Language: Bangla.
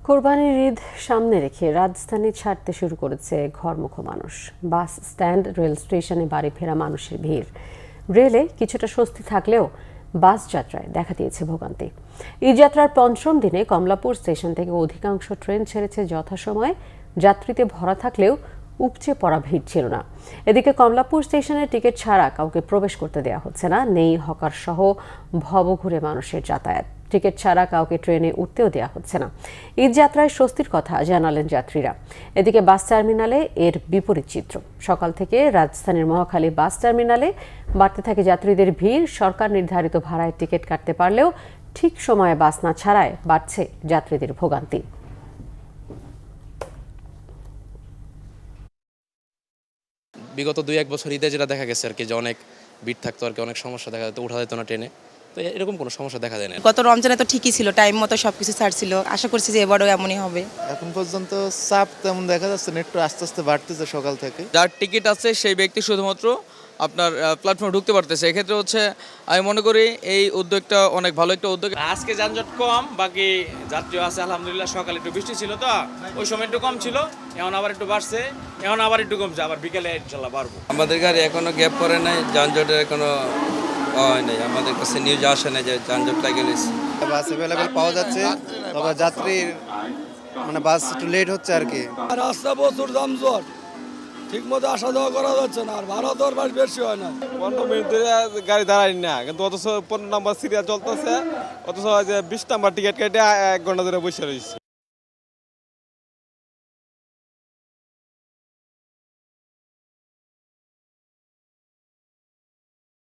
কোরবানির ঈদ সামনে রেখে রাজধানী ছাড়তে শুরু করেছে ঘরমুখো মানুষ। বাস স্ট্যান্ড, রেল স্টেশনে বাড়ি ফেরা মানুষের ভিড়। রেলে কিছুটা স্বস্তি থাকলেও বাস যাত্রায় দেখা দিয়েছে ভোগান্তি। ঈদ যাত্রার পঞ্চম দিনে কমলাপুর স্টেশন থেকে অধিকাংশ ট্রেন ছেড়েছে যথাসময়ে। যাত্রীতে ভরা থাকলেও উপচে পড়া ভিড় ছিল না। এদিকে কমলাপুর স্টেশনের টিকিট ছাড়া কাউকে প্রবেশ করতে দেওয়া হচ্ছে না। নেই হকার সহ ভবঘুরে মানুষের যাতায়াত। টিকিট ছাড়া কাউকে ট্রেনে উঠতেও দেওয়া হচ্ছে না। ঈদ যাত্রায় স্বস্তির কথা জানালেন যাত্রীরা। এদিকে বাস টার্মিনালে এর বিপরীত চিত্র। সকাল থেকে রাজধানীর মহাখালী বাস টার্মিনালে বাড়তে থাকে যাত্রীদের ভিড়। সরকার নির্ধারিত ভাড়ায় টিকিট কাটতে পারলেও ঠিক সময়ে বাস না ছাড়ায় বাড়ছে যাত্রীদের ভোগান্তি। বিগত 2-1 বছর ঈদে যেটা দেখা গেছে আর কি, যে অনেক ভিড় থাকতো আর কি, অনেক সমস্যা দেখা যেত, উঠা যেত না ট্রেনে। তো এরকম কোনো সমস্যা দেখা যায় না। গত রমজানে তো ঠিকই ছিল, টাইম মতো সবকিছু ছাড়ছিল। আশা করছি যে এবারও এমনই হবে। এখন পর্যন্ত চাপ তেমন দেখা যাচ্ছে না, একটু আস্তে আস্তে বাড়তেছে সকাল থেকে। যার টিকিট আছে সেই ব্যক্তি শুধুমাত্র আপনার প্ল্যাটফর্মে ঢুকতে পারতেছে। এক্ষেত্রে হচ্ছে আমি মনে করি এই উদ্যোগটা অনেক ভালো একটা উদ্যোগ। আজকে যানজট কম, বাকি যাত্রীও আছে আলহামদুলিল্লাহ। সকালে একটু বৃষ্টি ছিল তো ওই সময় একটু কম ছিল, এখন আবার একটু বাড়ছে, এখন আবার একটু কমছে, আবার বিকেলে ইনশাল্লাহ বাড়বো। আমাদের গাড়ি এখনো গ্যাপ পড়ে নাই, যানজটের এখনো হয় নাই, আমাদের কাছে নিউজ আসে না যে যানজট লাগে গেছে। বাস অ্যাভেলেবেল পাওয়া যাচ্ছে, তবে যাত্রীর বাস একটু লেট হচ্ছে আর কি। রাস্তা প্রচুর যানজট, ঠিক মতো আসা যাওয়া করা যাচ্ছে না, আর ভাড়া তো আর বেশি হয় না। 15 মিনিট ধরে গাড়ি দাঁড়ায় না, কিন্তু অথচ 15 নাম্বার সিরিয়াল চলতেছে, অথচ 20 নাম্বার টিকিট কেটে 1 ঘন্টা ধরে বসে রয়েছে।